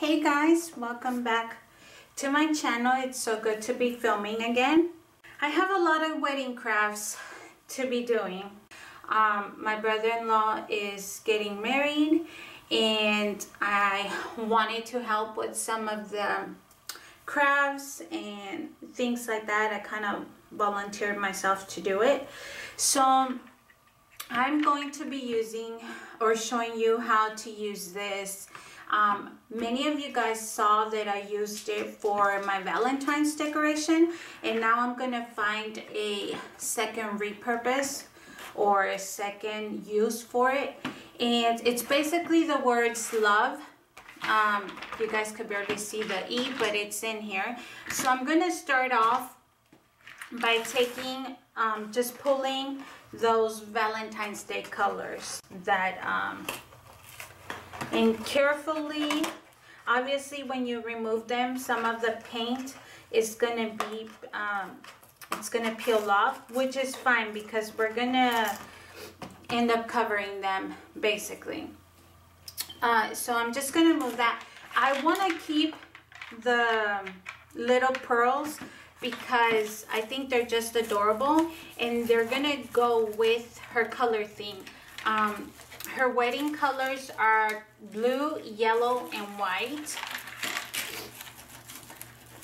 Hey guys, welcome back to my channel. It's so good to be filming again. I have a lot of wedding crafts to be doing. My brother-in-law is getting married and I wanted to help with some of the crafts and things like that. I kind of volunteered myself to do it. So I'm going to be using or showing you how to use this. Many of you guys saw that I used it for my Valentine's decoration, and now I'm gonna find a second repurpose or a second use for it. And it's basically the words love. You guys could barely see the E, but it's in here. So I'm gonna start off by taking just pulling those Valentine's Day colors that and carefully, obviously when you remove them, some of the paint is gonna be it's gonna peel off, which is fine because we're gonna end up covering them basically. So I'm just gonna move that. I want to keep the little pearls because I think they're just adorable and they're gonna go with her color theme. Her wedding colors are blue, yellow, and white.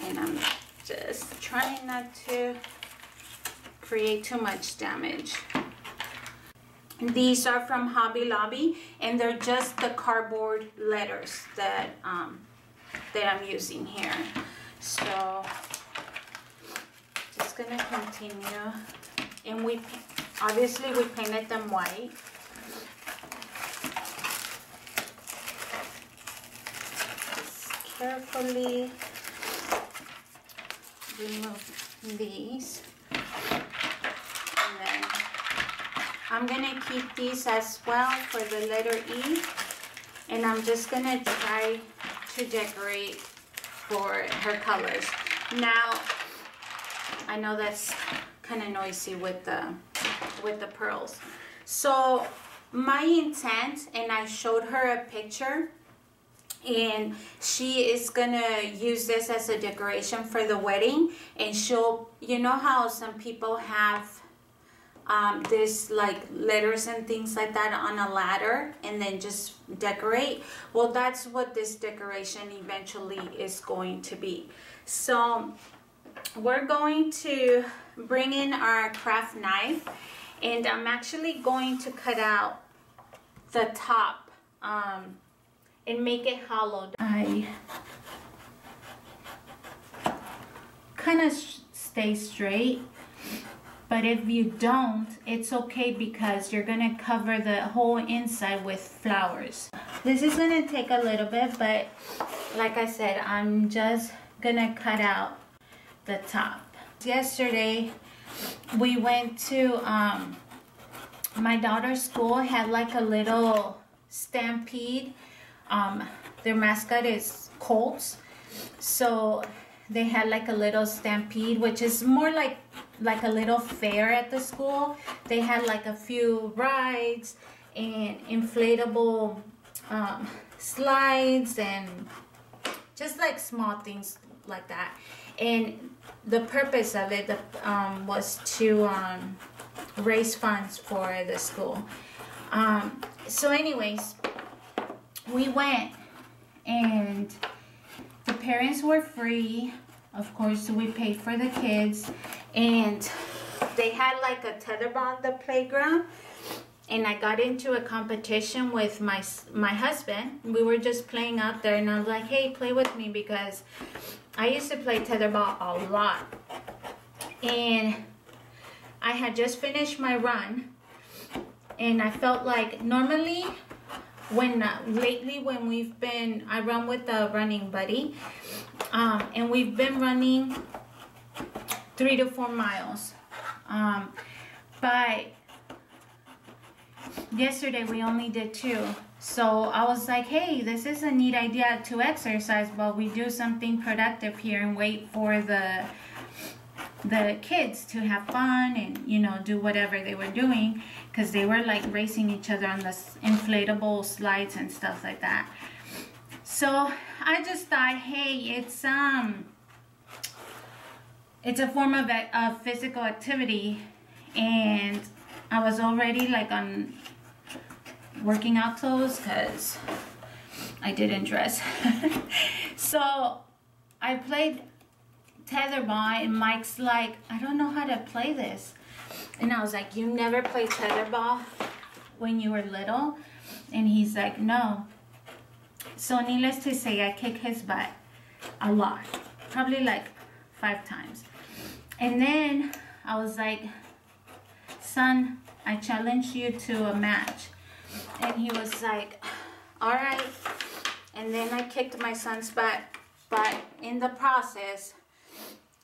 And I'm just trying not to create too much damage. These are from Hobby Lobby, and they're just the cardboard letters that I'm using here. So just gonna continue, and we obviously we painted them white. Carefully remove these, and then I'm gonna keep these as well for the letter E, and I'm just gonna try to decorate for her colors. Now I know that's kind of noisy with the pearls. So my intent, and I showed her a picture, and she is gonna use this as a decoration for the wedding. And she'll, you know how some people have this like letters and things like that on a ladder and then just decorate. Well, that's what this decoration eventually is going to be. So we're going to bring in our craft knife, and I'm actually going to cut out the top and make it hollow. I kind of stay straight, but if you don't, it's okay because you're gonna cover the whole inside with flowers. This is gonna take a little bit, but like I said, I'm just gonna cut out the top. Yesterday we went to my daughter's school, had like a little stampede. Their mascot is Colts, so they had like a little stampede, which is more like a little fair at the school. They had like a few rides and inflatable slides and just like small things like that. And the purpose of it was to raise funds for the school. So anyways, we went, and the parents were free, of course, so we paid for the kids, and they had like a tetherball on the playground, and I got into a competition with my husband. We were just playing out there, and I was like, hey, play with me, because I used to play tetherball a lot, and I had just finished my run, and I felt like normally lately when we've been, I run with a running buddy, and we've been running 3 to 4 miles, but yesterday we only did 2. So I was like, hey, this is a neat idea to exercise while we do something productive here and wait for the kids to have fun and, you know, do whatever they were doing, because they were like racing each other on the inflatable slides and stuff like that. So I just thought, hey, it's a form of physical activity, and I was already like on working out clothes because I didn't dress. So I played tetherball, and Mike's like, I don't know how to play this. And I was like, you never played tetherball when you were little? And he's like, no. So needless to say, I kicked his butt a lot, probably like 5 times. And then I was like, son, I challenge you to a match. And he was like, all right. And then I kicked my son's butt, but in the process,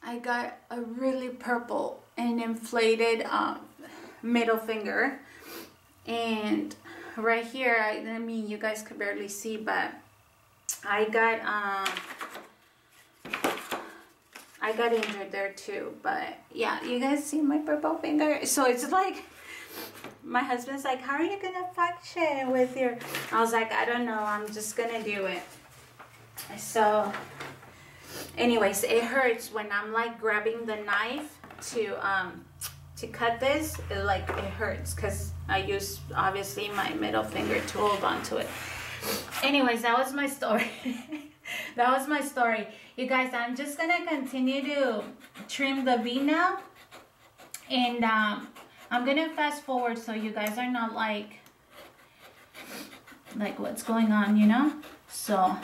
I got a really purple and inflated middle finger. And right here, I mean, you guys could barely see, but I got injured there too. But yeah, you guys see my purple finger? So it's like, my husband's like, how are you gonna function with your... I was like, I don't know, I'm just gonna do it. So anyways, it hurts when I'm like grabbing the knife to cut this. It hurts because I use obviously my middle finger to hold on to it. Anyways, that was my story. That was my story. You guys, I'm just gonna continue to trim the V now, and I'm gonna fast forward so you guys are not like what's going on, you know? So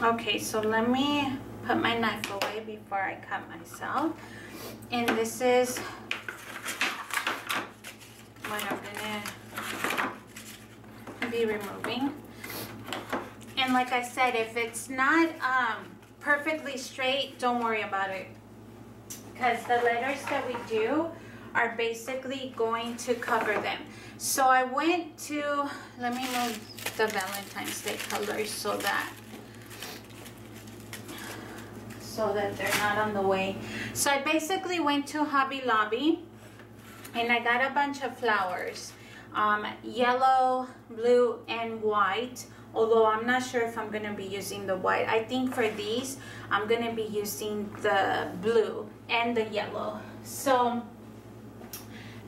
okay, so let me put my knife away before I cut myself. And this is what I'm gonna be removing. And like I said, if it's not perfectly straight, don't worry about it, because the letters that we do are basically going to cover them. So I went to, let me move the Valentine's Day colors so that they're not on the way. So I basically went to Hobby Lobby and I got a bunch of flowers, yellow, blue, and white. Although I'm not sure if I'm gonna be using the white. I think for these, I'm gonna be using the blue and the yellow. So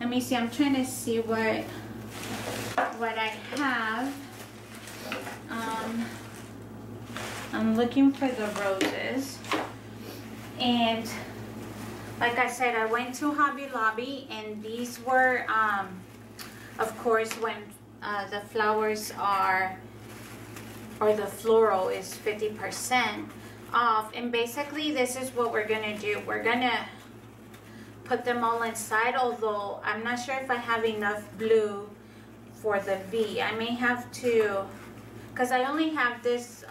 let me see, I'm trying to see what I have. I'm looking for the roses. And like I said, I went to Hobby Lobby, and these were, of course, when the flowers are, or the floral is 50% off. And basically this is what we're gonna do. We're gonna put them all inside, although I'm not sure if I have enough blue for the V. I may have to, because I only have this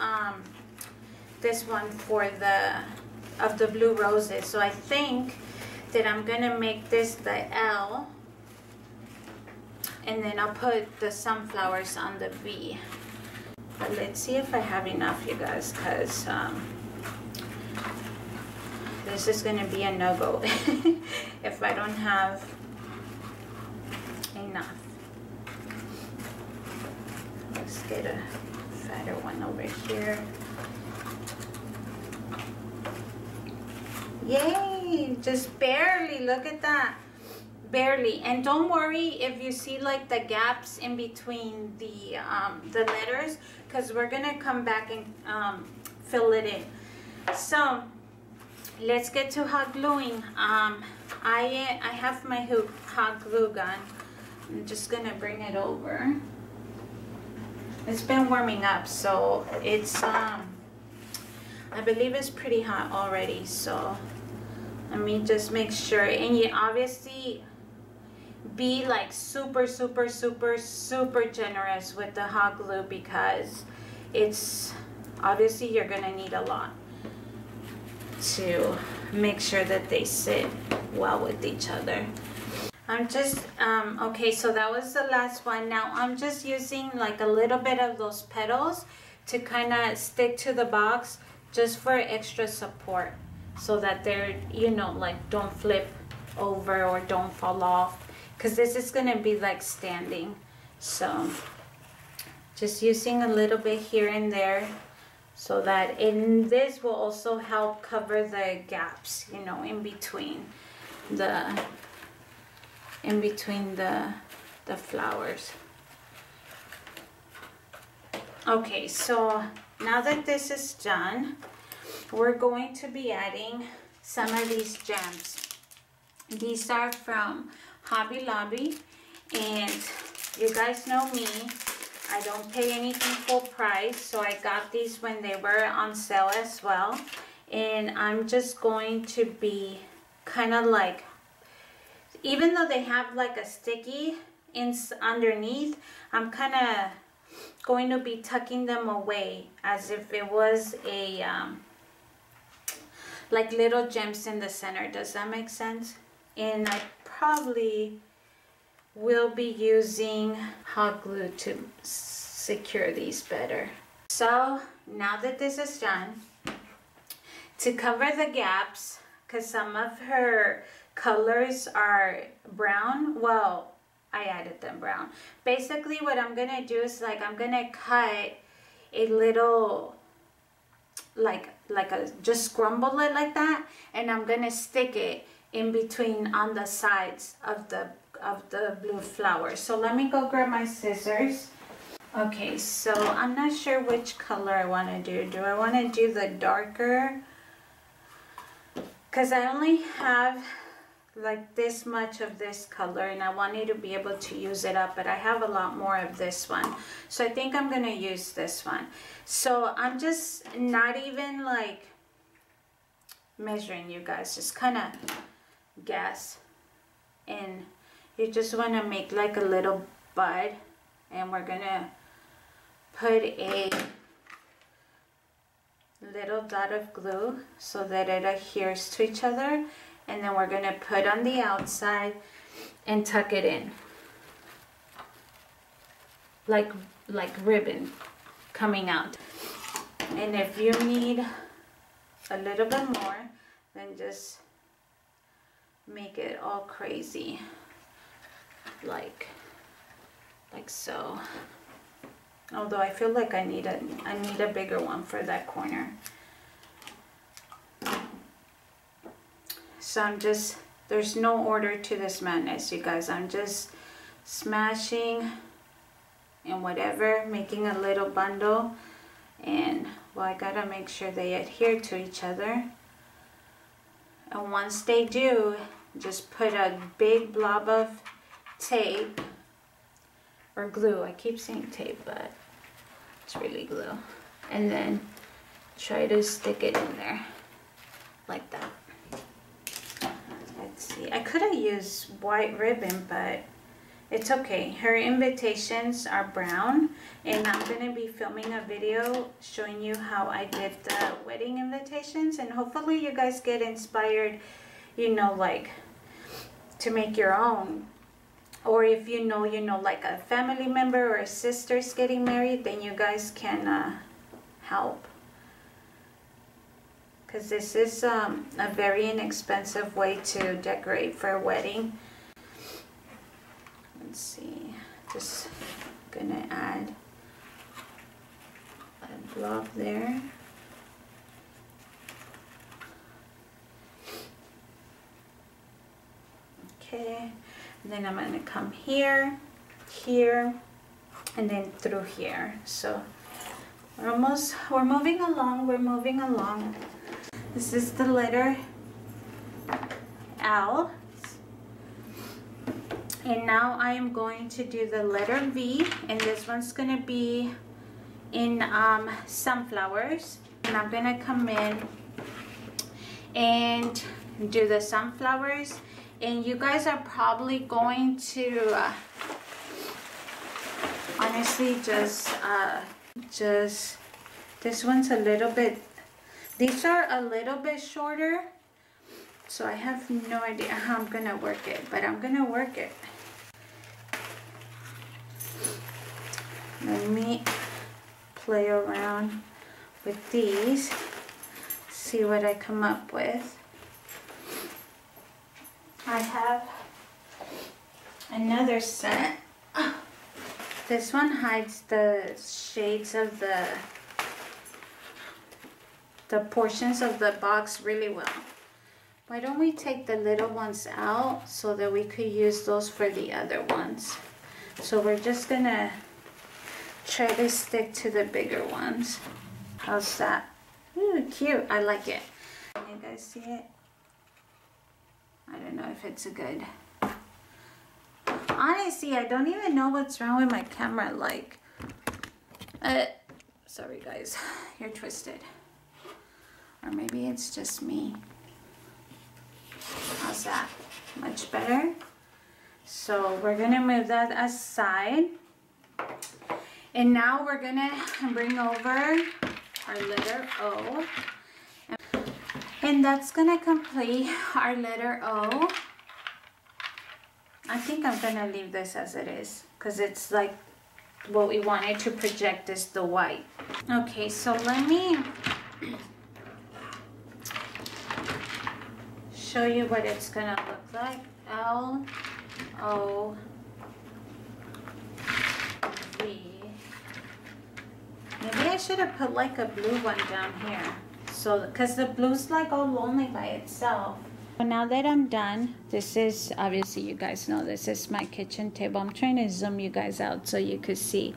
this one for the blue roses. So I think that I'm gonna make this the L, and then I'll put the sunflowers on the V. But let's see if I have enough, you guys, because this is going to be a no-go if I don't have enough. Let's get a fatter one over here. Yay! Just barely, look at that. Barely. And don't worry if you see like the gaps in between the letters, because we're gonna come back and fill it in. So let's get to hot gluing. I have my hot glue gun. I'm just gonna bring it over. It's been warming up, so it's I believe it's pretty hot already. So let me just make sure. And you obviously be like super generous with the hot glue, because it's obviously you're gonna need a lot to make sure that they sit well with each other. I'm just okay, so that was the last one. Now I'm just using like a little bit of those petals to kind of stick to the box, just for extra support, so that they're, you know, like don't flip over or don't fall off, because this is gonna be like standing. So just using a little bit here and there, so that this will also help cover the gaps, you know, in between the flowers. Okay, so now that this is done, we're going to be adding some of these gems. These are from Hobby Lobby, and you guys know me, I don't pay anything full price, so I got these when they were on sale as well. And I'm just going to be kind of like, even though they have like a sticky underneath, I'm kind of going to be tucking them away as if it was a like little gems in the center. Does that make sense? And I probably will be using hot glue to secure these better. So now that this is done, to cover the gaps, because some of her colors are brown, well, I added them brown. Basically what I'm gonna do is like, I'm gonna cut a little, just scrumble it like that, and I'm gonna stick it in between on the sides of the blue flower. So let me go grab my scissors. Okay, so I'm not sure which color I want to do. Do I want to do the darker? Because I only have like this much of this color, and I wanted to be able to use it up, but I have a lot more of this one. So I think I'm going to use this one. So I'm just not even like measuring, you guys, just kind of guess. And you just want to make like a little bud, and we're going to put a little dot of glue so that it adheres to each other, and then we're going to put on the outside and tuck it in like ribbon coming out. And if you need a little bit more, then just make it all crazy like so. Although I feel like I need a bigger one for that corner. So I'm just, there's no order to this madness, you guys. I'm just smashing and whatever, making a little bundle. And well, I gotta make sure they adhere to each other. And once they do, just put a big blob of tape or glue. I keep saying tape, but it's really glue. And then try to stick it in there like that. Let's see. I could have used white ribbon, but it's okay. Her invitations are brown, and I'm going to be filming a video showing you how I did the wedding invitations, and hopefully you guys get inspired, you know, like to make your own. Or if you know, like a family member or a sister's getting married, then you guys can help. Because this is a very inexpensive way to decorate for a wedding. Let's see, just gonna add a blob there. Okay. And then I'm going to come here, here, and then through here. So we're moving along. This is the letter L. And now I am going to do the letter V, and this one's going to be in sunflowers. And I'm going to come in and do the sunflowers. And you guys are probably going to honestly just this one's a little bit, these are a little bit shorter, so I have no idea how I'm gonna work it, but I'm gonna work it. Let me play around with these, see what I come up with. I have another set This one hides the shades of the portions of the box really well. Why don't we take the little ones out so that we could use those for the other ones? So we're just gonna try to stick to the bigger ones. How's that? Ooh, cute. I like it. Can you guys see it? I don't know if it's a good. Honestly, I don't even know what's wrong with my camera. Like, sorry guys, you're twisted. Or maybe it's just me. How's that? Much better? So we're gonna move that aside. And now we're gonna bring over our letter O. And that's gonna complete our letter O. I think I'm gonna leave this as it is because it's like what we wanted to project is the white. Okay, so let me show you what it's gonna look like. L O V. Maybe I should have put like a blue one down here. So, because the blue's like all lonely by itself. So now that I'm done, this is, obviously you guys know this is my kitchen table. I'm trying to zoom you guys out so you could see.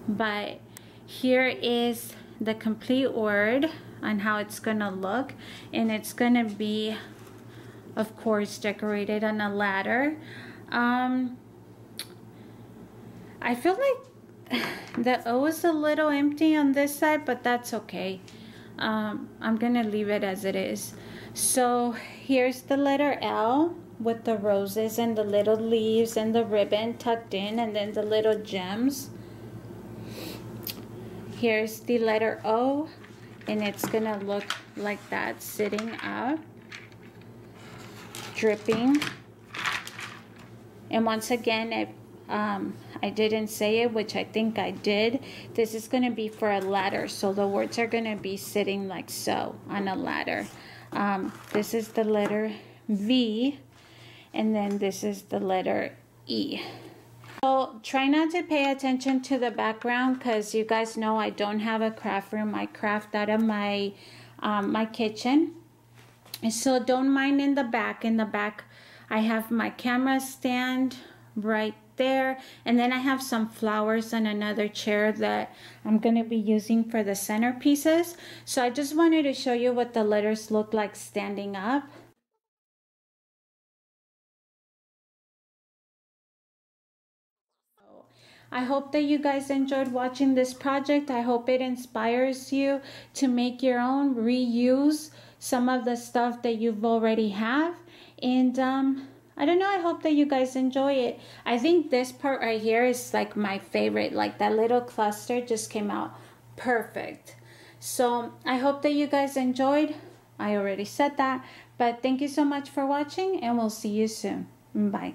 But here is the complete word on how it's gonna look. And it's gonna be, of course, decorated on a ladder. I feel like the O is a little empty on this side, but that's okay. I'm gonna leave it as it is. So here's the letter L with the roses and the little leaves and the ribbon tucked in, and then the little gems. Here's the letter O, and it's gonna look like that, sitting up, dripping. And once again, I didn't say it, which I think I did. This is going to be for a ladder, so the words are going to be sitting like so on a ladder. This is the letter V, and then this is the letter E. So try not to pay attention to the background because you guys know I don't have a craft room. I craft out of my my kitchen. So don't mind in the back. In the back, I have my camera stand right there, and then I have some flowers on another chair that I'm going to be using for the centerpieces. So I just wanted to show you what the letters look like standing up. I hope that you guys enjoyed watching this project. I hope it inspires you to make your own, reuse some of the stuff that you've already have. And I don't know, I hope that you guys enjoy it. I think this part right here is like my favorite. Like that little cluster just came out perfect. So I hope that you guys enjoyed. I already said that, but thank you so much for watching, and we'll see you soon. Bye.